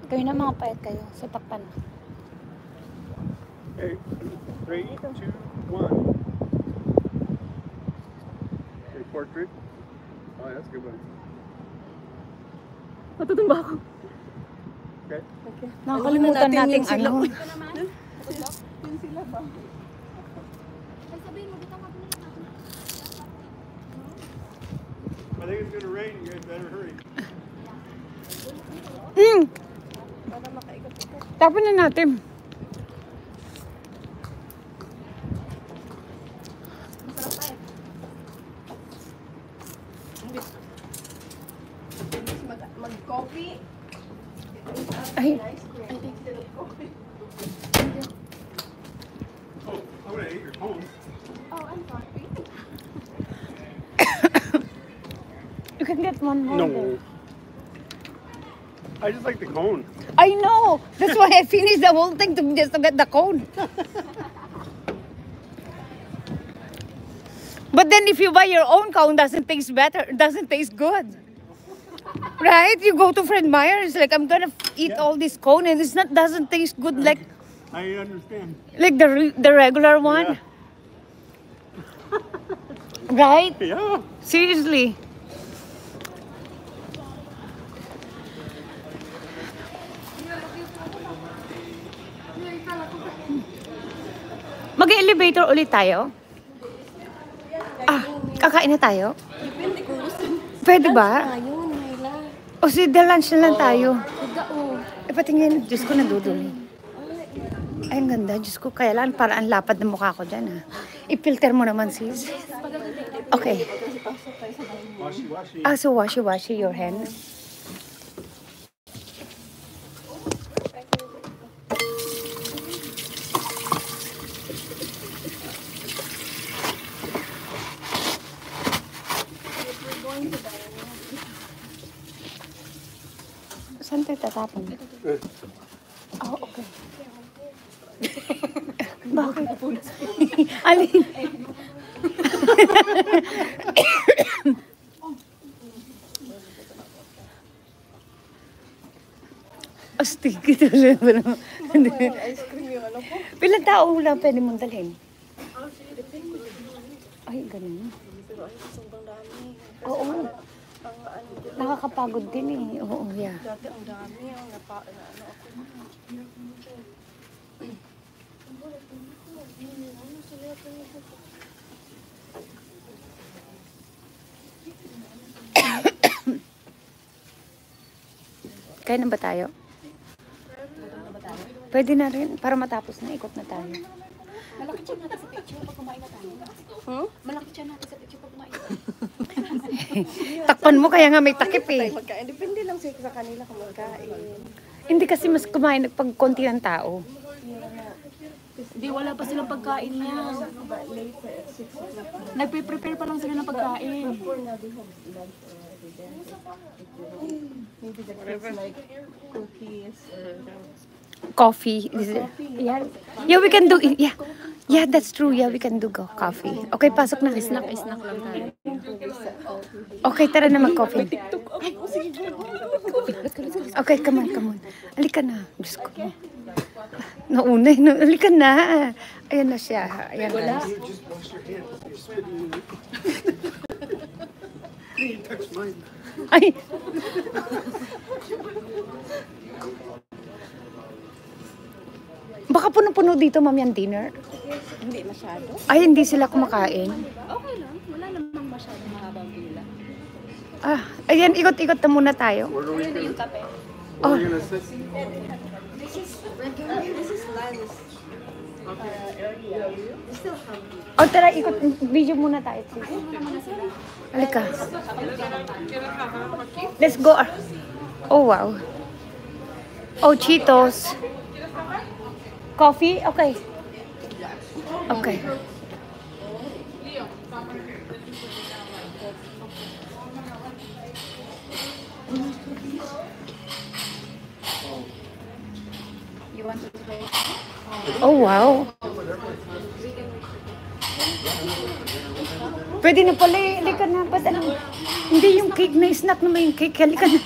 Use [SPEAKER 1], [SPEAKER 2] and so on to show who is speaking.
[SPEAKER 1] Kayo na mga payat kayo. So, takpan na.
[SPEAKER 2] Okay, 3, 2, 1. Okay, portrait. Oh, that's a good one.
[SPEAKER 1] Matutumba ako.
[SPEAKER 2] Okay.
[SPEAKER 1] Nakakalimutan natin ano.
[SPEAKER 3] Yun sila ba?
[SPEAKER 2] I think it's gonna rain. You guys better hurry.
[SPEAKER 3] Para makaikot-ikot.
[SPEAKER 1] Tapon na natin.
[SPEAKER 3] Masarap pa eh. Mag-coffee.
[SPEAKER 1] Ay.
[SPEAKER 3] Instead of coffee.
[SPEAKER 2] Oh, I'm gonna eat your phone.
[SPEAKER 3] Oh, I'm sorry.
[SPEAKER 1] You can get one more.
[SPEAKER 2] No. I just like the cone.
[SPEAKER 1] I know. That's why I finished the whole thing just to get the cone. But then if you buy your own cone, doesn't taste better. Doesn't taste good. Right? You go to Fred Meyer, it's like I'm gonna eat all this cone and it's not doesn't taste good like
[SPEAKER 2] I understand.
[SPEAKER 1] the regular one. Right?
[SPEAKER 2] Yeah.
[SPEAKER 1] Seriously. Mag-elevator ulit tayo? Ah, kakain na tayo?
[SPEAKER 3] Depende kung gusto mo.
[SPEAKER 1] Pwede ba?
[SPEAKER 3] Ayun, Myla.
[SPEAKER 1] O si the lunch na lang tayo.
[SPEAKER 3] Pagdao.
[SPEAKER 1] Patingin. Diyos ko, naduduli. Ay, ang ganda. Diyos ko, kaya lang para ang lapad ng mukha ko dyan, ha? I-filter mo naman, sis. Okay.
[SPEAKER 2] Washi.
[SPEAKER 1] Ah, so washi your hands. Saan tayo tatapon? Oh, okay. Bakit? Alin? Astig kita lang.
[SPEAKER 3] Ice cream yung ano po.
[SPEAKER 1] Pilang tao lang pwede mong dalhin? Ay, ganun.
[SPEAKER 3] Pero ay, sobrang dami.
[SPEAKER 1] Oo.
[SPEAKER 3] Ang ano,
[SPEAKER 1] Nakakapagod din eh. Oo, yeah.
[SPEAKER 3] dati ang dami. Ang ano ako.
[SPEAKER 1] Kaya na ba tayo? Pwede na rin, para matapos na, ikot na tayo.
[SPEAKER 4] Malaki siya natin sa picture pag kumain na tayo. Malaki siya natin sa picture pag kumain na tayo.
[SPEAKER 1] Takpan mo, kaya nga may takip eh.
[SPEAKER 3] Magkain. Depende lang sa kanila kung magkain.
[SPEAKER 1] Hindi kasi mas kumain pag konti ng tao.
[SPEAKER 4] Hindi, wala pa silang pagkain niya. Nagpe-prepare pa lang sila ng pagkain.
[SPEAKER 3] Maybe the kids like cookies or
[SPEAKER 1] Coffee. Yeah. Yeah, we can do it. Yeah. Yeah, that's true. Yeah, we can do coffee. Okay, pasok na.
[SPEAKER 4] Snack lang tayo.
[SPEAKER 1] Okay, tara na mag-coffee. Okay, come on. Halika na. Diyos ko. Nauna. Halika na. Ayan na siya. Ayan na.
[SPEAKER 2] Just wash your hands. You're spitting. You touch mine.
[SPEAKER 1] Ay. Baka puno-puno dito, ma'am, yung dinner.
[SPEAKER 3] hindi masyado.
[SPEAKER 1] Ay, hindi sila kumakain.
[SPEAKER 4] Okay lang. Wala namang masyadong mahabang pila.
[SPEAKER 1] Ah, ayan, ikot-ikot na muna tayo.
[SPEAKER 2] Where are we gonna,
[SPEAKER 4] Kape.
[SPEAKER 2] where are we gonna sit?
[SPEAKER 3] This is lunch area. Still hungry.
[SPEAKER 1] O, tara, ikot. Video muna tayo, please. Halika. Let's go. Oh, wow. Oh, Cheetos. Coffee? Okay. Okay.
[SPEAKER 4] You want to try?
[SPEAKER 1] Oh, wow. Pwede na pala eh. Halika na. Ba't ano? Hindi yung cake na snack na may cake. Halika na.